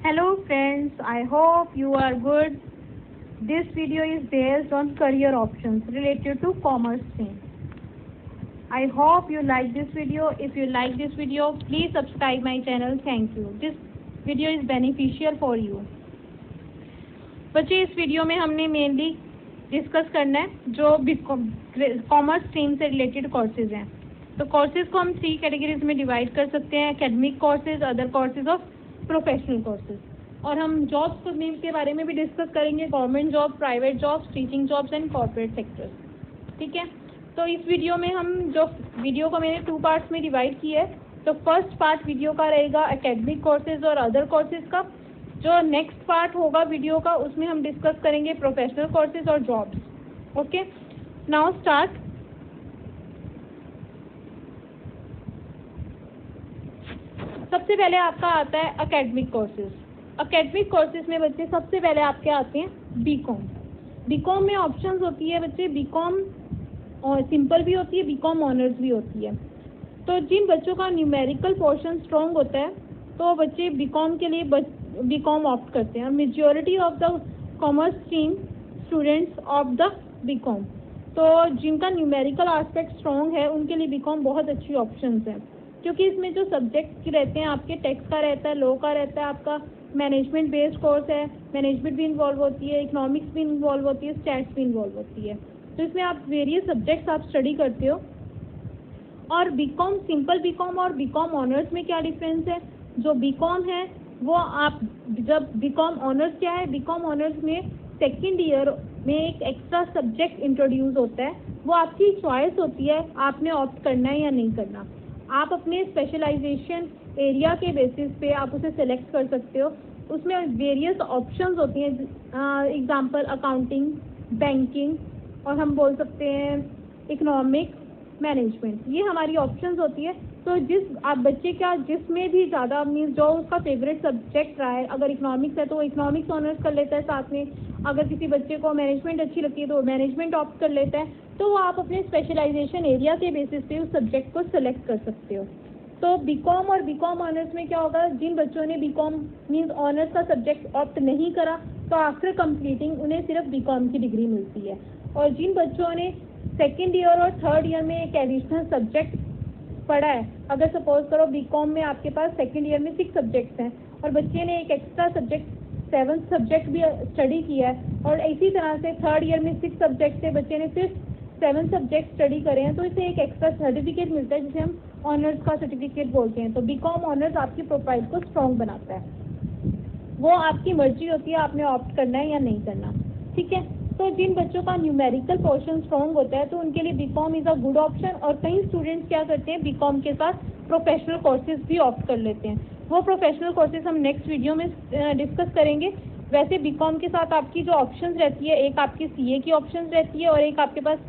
Hello friends, I hope you are good. This video is based on career options related to commerce stream. I hope you like this video. If you like this video, please subscribe my channel. Thank you. This video is beneficial for you. बच्चे इस video में हमने mainly discuss करना है जो commerce stream से related courses हैं। तो कोर्सेज को हम 3 कैटेगरीज में डिवाइड कर सकते हैं, एकेडमिक कोर्सेज, अदर कोर्सेज और प्रोफेशनल कोर्सेज। और हम जॉब्स के बारे में भी डिस्कस करेंगे, government job, private jobs, teaching jobs and corporate sectors. ठीक है, तो इस वीडियो में हम वीडियो को मैंने 2 पार्ट्स में डिवाइड किया है। तो फर्स्ट पार्ट वीडियो का रहेगा एकेडमिक कोर्सेज और अदर कोर्सेज का। जो नेक्स्ट पार्ट होगा वीडियो का उसमें हम डिस्कस करेंगे प्रोफेशनल कोर्सेज और जॉब्स। Okay, now start. सबसे पहले आपका आता है एकेडमिक कोर्सेज। एकेडमिक कोर्सेज में बच्चे सबसे पहले आपके आते हैं बीकॉम। बीकॉम में ऑप्शंस होती है बच्चे, बीकॉम और सिंपल भी होती है, बीकॉम ऑनर्स भी होती है। तो जिन बच्चों का न्यूमेरिकल पोर्शन स्ट्रॉन्ग होता है तो बच्चे बीकॉम के लिए बीकॉम ऑप्ट करते हैं। और majority of the commerce stream students of the BCom, तो जिनका न्यूमेरिकल एस्पेक्ट स्ट्रॉन्ग है उनके लिए बीकॉम बहुत अच्छी ऑप्शंस है, क्योंकि इसमें जो सब्जेक्ट रहते हैं आपके टैक्स का रहता है, लॉ का रहता है, आपका मैनेजमेंट बेस्ड कोर्स है, मैनेजमेंट भी इन्वॉल्व होती है, इकोनॉमिक्स भी इन्वॉल्व होती है, स्टैट्स भी इन्वॉल्व होती है। तो इसमें आप वेरियस सब्जेक्ट्स आप स्टडी करते हो। और बीकॉम, सिंपल बीकॉम और बीकॉम ऑनर्स में क्या डिफरेंस है? जो बीकॉम है वो आप जब बीकॉम ऑनर्स क्या है, बीकॉम ऑनर्स में सेकेंड ईयर में एक एक्स्ट्रा सब्जेक्ट इंट्रोड्यूस होता है। वो आपकी चॉइस होती है, आपने ऑप्ट करना है या नहीं करना। आप अपने स्पेशलाइजेशन एरिया के बेसिस पे आप उसे सेलेक्ट कर सकते हो। उसमें वेरियस ऑप्शंस होती हैं, एग्जांपल अकाउंटिंग, बैंकिंग और हम बोल सकते हैं इकोनॉमिक मैनेजमेंट, ये हमारी ऑप्शंस होती है। तो जिस आप बच्चे का जिसमें भी ज़्यादा मीन्स जो उसका फेवरेट सब्जेक्ट रहा है, अगर इकोनॉमिक्स है तो वो इकोनॉमिक्स ऑनर्स कर लेता है साथ में, अगर किसी बच्चे को मैनेजमेंट अच्छी लगती है तो वो मैनेजमेंट ऑप्ट कर लेता है। तो वो आप अपने स्पेशलाइजेशन एरिया के बेसिस पे उस सब्जेक्ट को सिलेक्ट कर सकते हो। तो बीकॉम और बीकॉम ऑनर्स में क्या होगा, जिन बच्चों ने बीकॉम मीन्स ऑनर्स का सब्जेक्ट ऑप्ट नहीं करा तो आफ्टर कंप्लीटिंग उन्हें सिर्फ बीकॉम की डिग्री मिलती है। और जिन बच्चों ने सेकेंड ईयर और थर्ड ईयर में एक एडिशनल सब्जेक्ट पढ़ा है, अगर सपोज करो बीकॉम में आपके पास सेकेंड ईयर में 6 सब्जेक्ट्स हैं और बच्चे ने एक एक्स्ट्रा सब्जेक्ट 7th सब्जेक्ट भी स्टडी किया है, और इसी तरह से थर्ड ईयर में 6 सब्जेक्ट से बच्चे ने सिर्फ 7 सब्जेक्ट स्टडी करे हैं, तो इसे एक एक्स्ट्रा सर्टिफिकेट मिलता है जिसे हम ऑनर्स का सर्टिफिकेट बोलते हैं। तो बीकॉम ऑनर्स आपकी प्रोफाइल को स्ट्रॉन्ग बनाता है। वो आपकी मर्जी होती है आपने ऑप्ट करना है या नहीं करना। ठीक है, तो जिन बच्चों का न्यूमेरिकल पोर्शन स्ट्रॉन्ग होता है तो उनके लिए BCom is a good option. और कई स्टूडेंट्स क्या करते हैं, बीकॉम के साथ प्रोफेशनल कोर्सेज भी ऑप्ट कर लेते हैं। वो प्रोफेशनल कोर्सेज हम नेक्स्ट वीडियो में डिस्कस करेंगे। वैसे बीकॉम के साथ आपकी जो ऑप्शंस रहती है, एक आपकी सीए की ऑप्शंस रहती है और एक आपके पास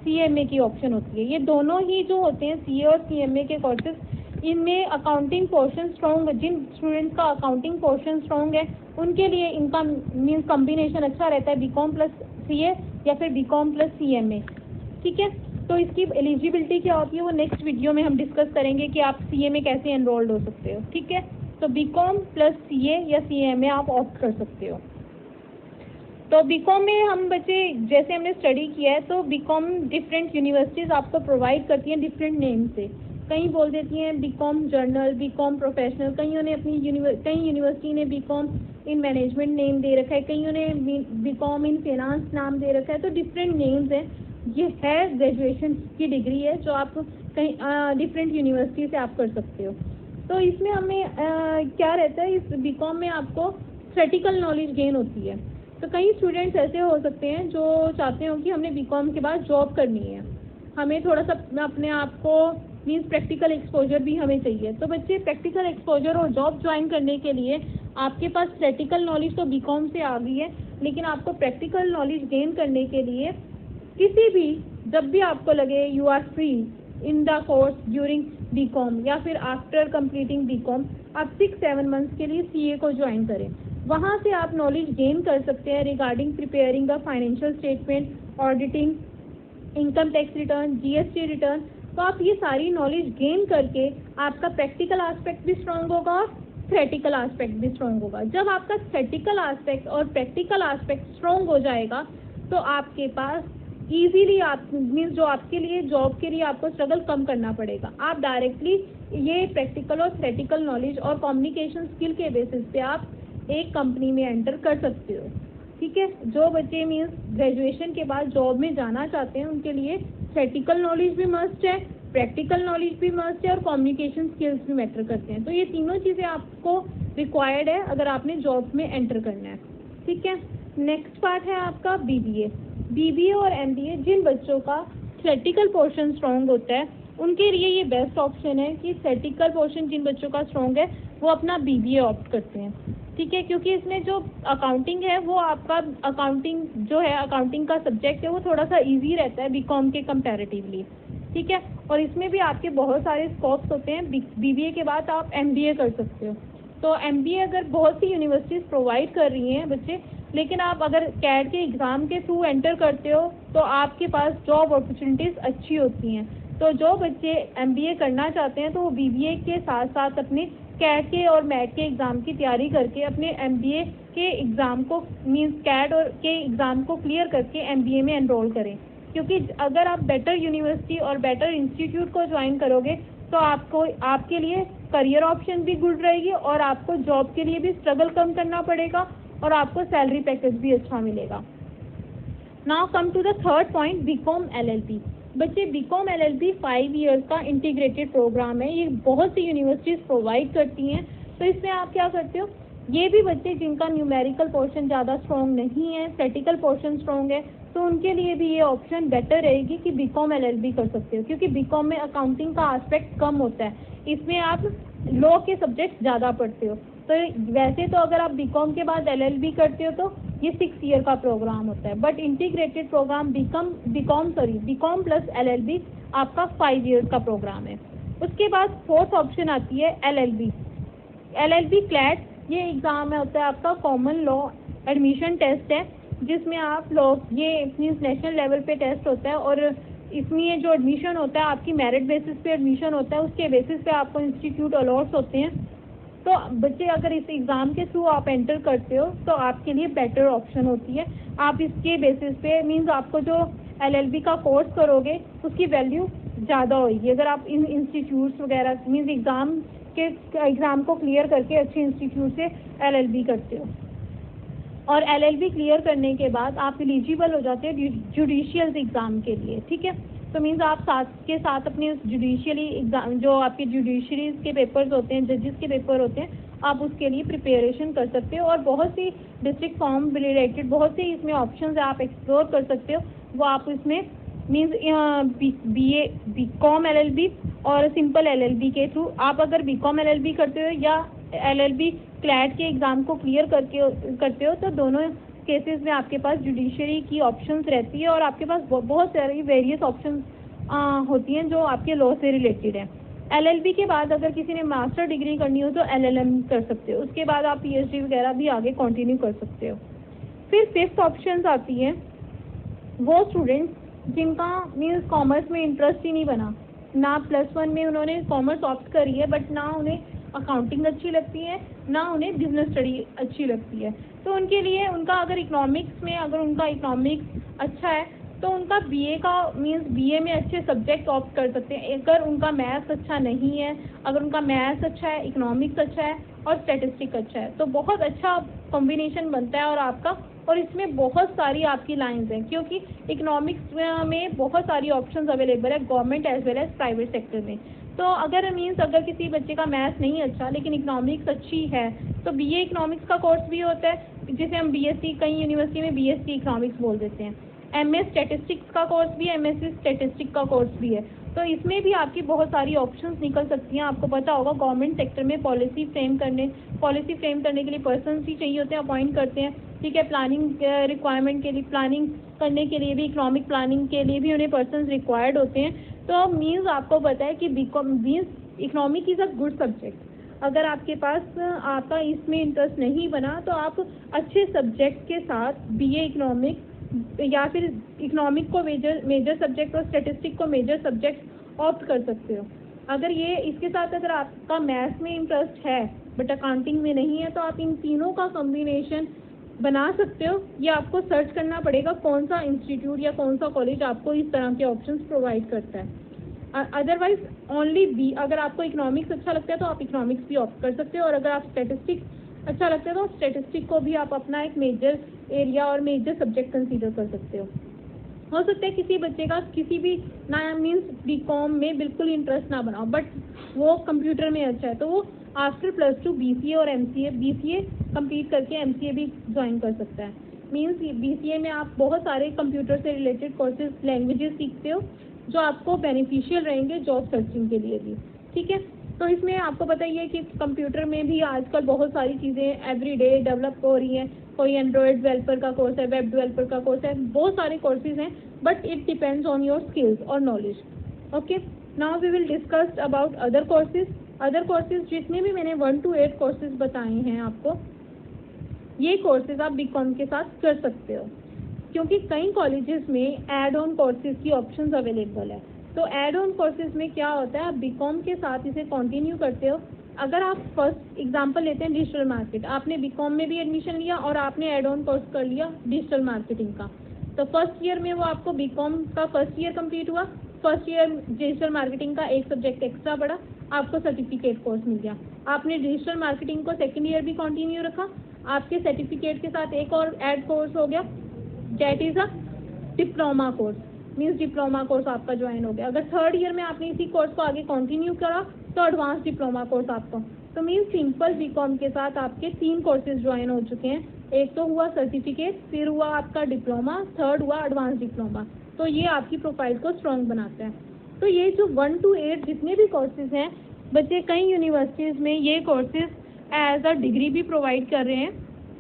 सीएमए की ऑप्शन होती है। ये दोनों ही जो होते हैं सीए और सीएमए के कोर्सेज, इनमें अकाउंटिंग पोर्शन स्ट्रॉन्ग, जिन स्टूडेंट्स का अकाउंटिंग पोर्शन स्ट्रॉन्ग है उनके लिए इनका मीन्स कॉम्बिनेशन अच्छा रहता है, बीकॉम प्लस सीए या फिर बीकॉम प्लस सीएमए। ठीक है, तो इसकी एलिजिबिलिटी क्या होती है वो नेक्स्ट वीडियो में हम डिस्कस करेंगे कि आप सीए में कैसे एनरोल्ड हो सकते हो। ठीक है, तो बीकॉम प्लस सीए या सीएमए आप ऑप्ट कर सकते हो। तो बीकॉम में हम बच्चे जैसे हमने स्टडी किया है, तो बीकॉम डिफरेंट यूनिवर्सिटीज़ आपको प्रोवाइड करती हैं डिफरेंट नेम से। कई बोल देती हैं बीकॉम जर्नल, बीकॉम प्रोफेशनल, कईयों ने अपनी कई यूनिवर्सिटी ने बीकॉम इन मैनेजमेंट नेम दे रखा है, कईयों ने बीकॉम इन फाइनेंस नाम दे रखा है। तो डिफरेंट नेम्स हैं। ये है ग्रेजुएशन की डिग्री है जो आप कहीं डिफरेंट यूनिवर्सिटी से आप कर सकते हो। तो इसमें हमें क्या रहता है, इस बीकॉम में आपको प्रैक्टिकल नॉलेज गेन होती है। तो कई स्टूडेंट्स ऐसे हो सकते हैं जो चाहते हो कि हमने बीकॉम के बाद जॉब करनी है, हमें थोड़ा सा अपने आप को मीन्स प्रैक्टिकल एक्सपोजर भी हमें चाहिए। तो बच्चे प्रैक्टिकल एक्सपोजर और जॉब ज्वाइन करने के लिए आपके पास प्रैक्टिकल नॉलेज तो बीकॉम से आ गई है, लेकिन आपको प्रैक्टिकल नॉलेज गेन करने के लिए किसी भी जब भी आपको लगे you are free in the course during BCom या फिर आफ्टर कंप्लीटिंग बीकॉम, आप 6-7 मंथ्स के लिए सीए को ज्वाइन करें। वहाँ से आप नॉलेज गेन कर सकते हैं regarding preparing the financial statement, auditing, income tax return, GST return. तो आप ये सारी नॉलेज गेन करके आपका प्रैक्टिकल एस्पेक्ट भी स्ट्रांग होगा और थ्योरेटिकल एस्पेक्ट भी स्ट्रॉन्ग होगा। जब आपका थ्योरेटिकल एस्पेक्ट और प्रैक्टिकल एस्पेक्ट स्ट्रॉन्ग हो जाएगा तो आपके पास इजीली आप मीन्स जो आपके लिए जॉब के लिए आपको स्ट्रगल कम करना पड़ेगा। आप डायरेक्टली ये प्रैक्टिकल और थ्योरेटिकल नॉलेज और कम्युनिकेशन स्किल के बेसिस पे आप एक कंपनी में एंटर कर सकते हो। ठीक है, जो बच्चे मीन्स ग्रेजुएशन के बाद जॉब में जाना चाहते हैं उनके लिए थ्योरेटिकल नॉलेज भी मस्ट है, प्रैक्टिकल नॉलेज भी मस्ट है और कम्युनिकेशन स्किल्स भी मैटर करते हैं। तो ये तीनों चीज़ें आपको रिक्वायर्ड है अगर आपने जॉब में एंटर करना है। ठीक है, नेक्स्ट पार्ट है आपका बीबीए और एमबीए। जिन बच्चों का थ्योरेटिकल पोर्शन स्ट्रॉन्ग होता है उनके लिए ये बेस्ट ऑप्शन है कि थ्योरेटिकल पोर्शन जिन बच्चों का स्ट्रॉन्ग है वो अपना बीबीए ऑप्ट करते हैं। ठीक है, क्योंकि इसमें जो अकाउंटिंग है वो आपका अकाउंटिंग जो है अकाउंटिंग का सब्जेक्ट है वो थोड़ा सा इजी रहता है बीकॉम के कंपैरेटिवली। ठीक है, और इसमें भी आपके बहुत सारे स्कोप्स होते हैं। बीबीए के बाद आप एमबीए कर सकते हो। तो एमबीए अगर बहुत सी यूनिवर्सिटीज़ प्रोवाइड कर रही हैं बच्चे, लेकिन आप अगर कैट के एग्ज़ाम के थ्रू एंटर करते हो तो आपके पास जॉब अपॉर्चुनिटीज़ अच्छी होती हैं। तो जो बच्चे एमबीए करना चाहते हैं तो वो बीबीए के साथ साथ अपने कैट के और मैट के एग्ज़ाम की तैयारी करके अपने एमबीए के एग्ज़ाम को मींस कैट और के एग्ज़ाम को क्लियर करके एमबीए में एनरोल करें। क्योंकि अगर आप बेटर यूनिवर्सिटी और बेटर इंस्टीट्यूट को ज्वाइन करोगे तो आपको आपके लिए करियर ऑप्शन भी गुड रहेगी और आपको जॉब के लिए भी स्ट्रगल कम करना पड़ेगा और आपको सैलरी पैकेज भी अच्छा मिलेगा। Now come to the third point, BCom LLB. बच्चे बीकॉम एलएलबी 5 इयर्स का इंटीग्रेटेड प्रोग्राम है। ये बहुत सी यूनिवर्सिटीज़ प्रोवाइड करती हैं। तो इसमें आप क्या करते हो, ये भी बच्चे जिनका न्यूमेरिकल पोर्शन ज़्यादा स्ट्रॉन्ग नहीं है, प्रैक्टिकल पोर्शन स्ट्रॉन्ग है, तो उनके लिए भी ये ऑप्शन बेटर रहेगी कि बीकॉम एलएलबी कर सकते हो। क्योंकि बीकॉम में अकाउंटिंग का एस्पेक्ट कम होता है, इसमें आप लॉ के सब्जेक्ट ज़्यादा पढ़ते हो। तो वैसे तो अगर आप बीकॉम के बाद एलएलबी करते हो तो ये 6 ईयर का प्रोग्राम होता है, but integrated program BCom plus LLB आपका 5 इयर्स का प्रोग्राम है। उसके बाद फोर्थ ऑप्शन आती है एलएलबी क्लैट। ये एग्ज़ाम में होता है आपका कॉमन लॉ एडमिशन टेस्ट है, जिसमें आप लोग ये मीन्स नेशनल लेवल पे टेस्ट होता है और इसमें जो एडमिशन होता है आपकी मेरिट बेसिस पे एडमिशन होता है, उसके बेसिस पे आपको इंस्टीट्यूट अलॉट्स होते हैं। तो बच्चे अगर इस एग्ज़ाम के थ्रू आप एंटर करते हो तो आपके लिए बेटर ऑप्शन होती है। आप इसके बेसिस पे मीन्स आपको जो एलएलबी का कोर्स करोगे उसकी वैल्यू ज़्यादा होगी अगर आप इन इंस्टीट्यूट्स वगैरह मीन्स एग्ज़ाम को क्लियर करके अच्छे इंस्टीट्यूट से एलएलबी करते हो। और एलएलबी क्लियर करने के बाद आप एलिजिबल हो जाते हैं जुडिशियल एग्ज़ाम के लिए। ठीक है, तो मीन्स आप साथ के साथ अपने जुडिशियली एग्ज़ाम जो आपके जुडिशरीज के पेपर्स होते हैं, जजेस के पेपर होते हैं, आप उसके लिए प्रिपरेशन कर सकते हो। और बहुत सी डिस्ट्रिक्ट फॉर्म रिलेटेड बहुत सी इसमें ऑप्शंस है, आप एक्सप्लोर कर सकते हो। वो आप इसमें मीन्स बीकॉम एलएलबी और सिंपल एलएलबी के थ्रू आप अगर बीकॉम एलएलबी करते हो या एलएलबी क्लैट के एग्ज़ाम को क्लियर करते हो तो दोनों केसेस में आपके पास जुडिशरी की ऑप्शंस रहती है और आपके पास बहुत सारी वेरियस ऑप्शंस होती हैं जो आपके लॉ से रिलेटेड है। एलएलबी के बाद अगर किसी ने मास्टर डिग्री करनी हो तो एलएलएम कर सकते हो, उसके बाद आप पीएचडी वगैरह भी आगे कंटिन्यू कर सकते हो। फिर फिफ्थ ऑप्शंस आती है वो स्टूडेंट्स जिनका मीन्स कॉमर्स में इंटरेस्ट ही नहीं बना, ना +1 में उन्होंने कॉमर्स ऑप्ट करी है बट ना उन्हें अकाउंटिंग अच्छी लगती है ना उन्हें बिजनेस स्टडी अच्छी लगती है। तो उनके लिए उनका अगर इकोनॉमिक्स में अगर उनका इकोनॉमिक्स अच्छा है तो उनका बीए का मीन्स बीए में अच्छे सब्जेक्ट ऑप्ट कर सकते हैं। अगर उनका मैथ्स अच्छा नहीं है, अगर उनका मैथ्स अच्छा है, इकोनॉमिक्स अच्छा है और स्टैटिस्टिक्स अच्छा है तो बहुत अच्छा कॉम्बिनेशन बनता है और आपका और इसमें बहुत सारी आपकी लाइंस हैं क्योंकि इकोनॉमिक्स में बहुत सारी ऑप्शंस अवेलेबल है government as well as private sector में। तो अगर अगर किसी बच्चे का मैथ्स नहीं अच्छा लेकिन इकोनॉमिक्स अच्छी है तो बीए इकोनॉमिक्स का कोर्स भी होता है जिसे हम बीएससी कई यूनिवर्सिटी में बीएससी इकोनॉमिक्स बोल देते हैं। एमए स्टैटिस्टिक्स का कोर्स भी है, एमएससी स्टैटिस्टिक्स का कोर्स भी है। तो इसमें भी आपकी बहुत सारी ऑप्शंस निकल सकती हैं। आपको पता होगा गवर्नमेंट सेक्टर में पॉलिसी फ्रेम करने के लिए पर्सन्स ही चाहिए होते हैं, अपॉइंट करते हैं। ठीक है, प्लानिंग रिक्वायरमेंट के लिए प्लानिंग करने के लिए भी इकोनॉमिक प्लानिंग के लिए भी उन्हें पर्सन्स रिक्वायर्ड होते हैं। तो मीन्स आपको पता है कि BCom means economic is a good subject. अगर आपके पास आपका इसमें इंटरेस्ट नहीं बना तो आप अच्छे सब्जेक्ट के साथ बीए इकोनॉमिक्स या फिर इकोनॉमिक को मेजर सब्जेक्ट और स्टैटिस्टिक को मेजर सब्जेक्ट ऑप्ट कर सकते हो। अगर ये इसके साथ अगर आपका मैथ्स में इंटरेस्ट है बट अकाउंटिंग में नहीं है, तो आप इन तीनों का कॉम्बिनेशन बना सकते हो। ये आपको सर्च करना पड़ेगा कौन सा इंस्टीट्यूट या कौन सा कॉलेज आपको इस तरह के ऑप्शंस प्रोवाइड करता है। अदरवाइज ओनली बी, अगर आपको इकोनॉमिक्स अच्छा लगता है तो आप इकोनॉमिक्स भी ऑप्ट कर सकते हो, और अगर आप स्टैटिस्टिक्स अच्छा लगता है तो स्टैटिस्टिक्स को भी आप अपना एक मेजर एरिया और मेजर सब्जेक्ट कंसीडर कर सकते हो सकता है किसी बच्चे का किसी भी ना मीन्स बीकॉम में बिल्कुल इंटरेस्ट ना बनाओ, बट वो कंप्यूटर में अच्छा है, तो वो आफ्टर +2 BCA और MCA, BCA कंप्लीट करके MCA भी ज्वाइन कर सकता है। मीन्स BCA में आप बहुत सारे कंप्यूटर से रिलेटेड कोर्सेज, लैंग्वेजेस सीखते हो जो आपको बेनिफिशियल रहेंगे जॉब सर्चिंग के लिए भी, ठीक है। तो इसमें आपको पता ही है कि कंप्यूटर में भी आजकल बहुत सारी चीज़ें एवरीडे डेवलप हो रही हैं। कोई एंड्रॉयड डेवलपर का कोर्स है, वेब डेवलपर का कोर्स है, बहुत सारे कोर्सेज हैं, but it depends on your skills और knowledge. Okay, now we will discuss about other courses. Other courses जितने भी मैंने 1 to 8 कोर्सेज बताए हैं आपको, ये कोर्सेज आप बीकॉम के साथ कर सकते हो, क्योंकि कई कॉलेजेस में एड ऑन कोर्सेज की ऑप्शंस अवेलेबल है। तो एड ऑन कोर्सेज में क्या होता है, आप बीकॉम के साथ इसे कंटिन्यू करते हो। अगर आप फर्स्ट एग्जांपल लेते हैं डिजिटल मार्केट, आपने बीकॉम में भी एडमिशन लिया और आपने एड ऑन कोर्स कर लिया डिजिटल मार्केटिंग का, तो फर्स्ट ईयर में वो आपको बीकॉम का फर्स्ट ईयर कंप्लीट हुआ, फर्स्ट ईयर डिजिटल मार्केटिंग का एक सब्जेक्ट एक्स्ट्रा बढ़ा, आपको सर्टिफिकेट कोर्स मिल गया। आपने डिजिटल मार्केटिंग को सेकेंड ईयर भी कंटिन्यू रखा, आपके सर्टिफिकेट के साथ एक और एड कोर्स हो गया, that is a diploma course, means diploma course आपका ज्वाइन हो गया। अगर थर्ड ईयर में आपने इसी कोर्स को आगे कंटिन्यू करा तो एडवांस डिप्लोमा कोर्स आपका, तो मीन्स सिंपल बीकॉम के साथ आपके 3 कोर्सेज ज्वाइन हो चुके हैं। एक तो हुआ सर्टिफिकेट, फिर हुआ आपका डिप्लोमा, थर्ड हुआ एडवांस डिप्लोमा। तो ये आपकी प्रोफाइल को स्ट्रॉन्ग बनाता है। तो ये जो 1 to 8 जितने भी कोर्सेज हैं, बच्चे कई यूनिवर्सिटीज़ में ये कोर्सेज एज अ डिग्री भी प्रोवाइड कर रहे हैं,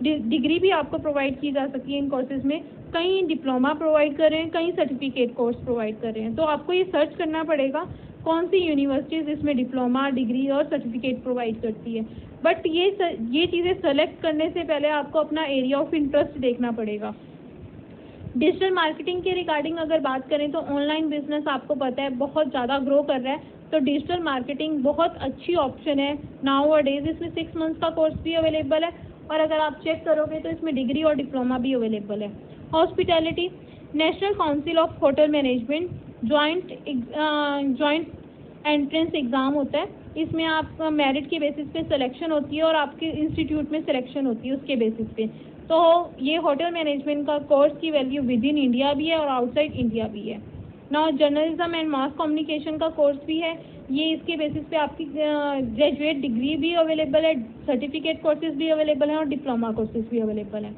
डिग्री भी आपको प्रोवाइड की जा सकती है इन कोर्सेज में। कई डिप्लोमा प्रोवाइड कर रहे हैं, कई सर्टिफिकेट कोर्स प्रोवाइड कर रहे हैं। तो आपको ये सर्च करना पड़ेगा कौन सी यूनिवर्सिटीज़ इसमें डिप्लोमा, डिग्री और सर्टिफिकेट प्रोवाइड करती है। बट ये चीज़ें सेलेक्ट करने से पहले आपको अपना एरिया ऑफ इंटरेस्ट देखना पड़ेगा। डिजिटल मार्केटिंग के रिगार्डिंग अगर बात करें तो ऑनलाइन बिजनेस आपको पता है बहुत ज़्यादा ग्रो कर रहा है, तो डिजिटल मार्केटिंग बहुत अच्छी ऑप्शन है नाउ अ डेज। इसमें 6 मंथ्स का कोर्स भी अवेलेबल है, और अगर आप चेक करोगे तो इसमें डिग्री और डिप्लोमा भी अवेलेबल है। Hospitality, national council of hotel management joint entrance exam होता है। इसमें आप मेरिट के बेसिस पे सिलेक्शन होती है और आपके इंस्टीट्यूट में सिलेक्शन होती है उसके बेसिस पे। तो ये होटल मैनेजमेंट का कोर्स की वैल्यू विद इन इंडिया भी है और आउटसाइड इंडिया भी है। Now journalism and mass communication का कोर्स भी है, ये इसके बेसिस पे आपकी ग्रेजुएट डिग्री भी अवेलेबल है, सर्टिफिकेट कोर्सेज भी अवेलेबल हैं और डिप्लोमा कोर्सेज भी अवेलेबल हैं।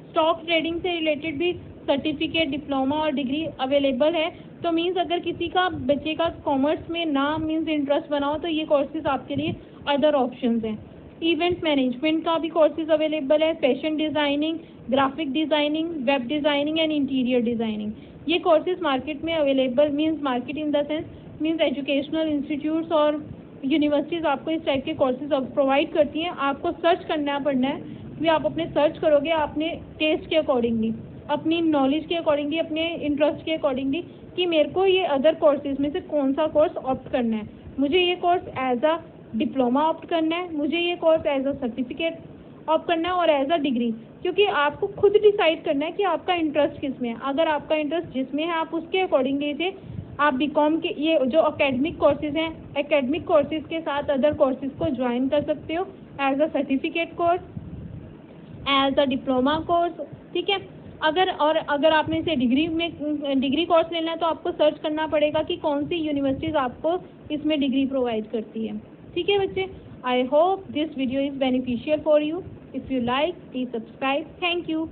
स्टॉक ट्रेडिंग से रिलेटेड भी सर्टिफिकेट, डिप्लोमा और डिग्री अवेलेबल है। तो मीन्स अगर किसी का बच्चे का कॉमर्स में ना मीन्स इंटरेस्ट बनाओ तो ये कोर्सेज आपके लिए अदर ऑप्शंस हैं। इवेंट मैनेजमेंट का भी कोर्सेज अवेलेबल है, fashion designing, graphic designing, web designing and interior designing. ये कोर्सेज मार्केट में available, means market in the sense means educational institutes और यूनिवर्सिटीज़ आपको इस टाइप के कोर्सेज प्रोवाइड करती हैं। आपको सर्च करना पड़ना है, भी आप अपने सर्च करोगे अपने टेस्ट के अकॉर्डिंगली, अपनी नॉलेज के अकॉर्डिंगली, अपने इंटरेस्ट के अकॉर्डिंगली कि मेरे को ये अदर कोर्सेज में से कौन सा कोर्स ऑप्ट करना है। मुझे ये course as a diploma opt करना है, मुझे ये course as a certificate opt करना है और एज अ डिग्री, क्योंकि आपको खुद डिसाइड करना है कि आपका इंटरेस्ट किस में है। अगर आपका इंटरेस्ट जिसमें है आप उसके अकॉर्डिंगली से आप बीकॉम के ये जो एकेडमिक कोर्सेज हैं, एकेडमिक कोर्सेज के साथ अदर कोर्सेज को ज्वाइन कर सकते हो as a certificate course, as a diploma course, ठीक है। अगर आपने इसे डिग्री कोर्स लेना है तो आपको सर्च करना पड़ेगा कि कौन सी यूनिवर्सिटीज़ आपको इसमें डिग्री प्रोवाइड करती है, ठीक है बच्चे। I hope this video is beneficial for you. If you like please subscribe. Thank you.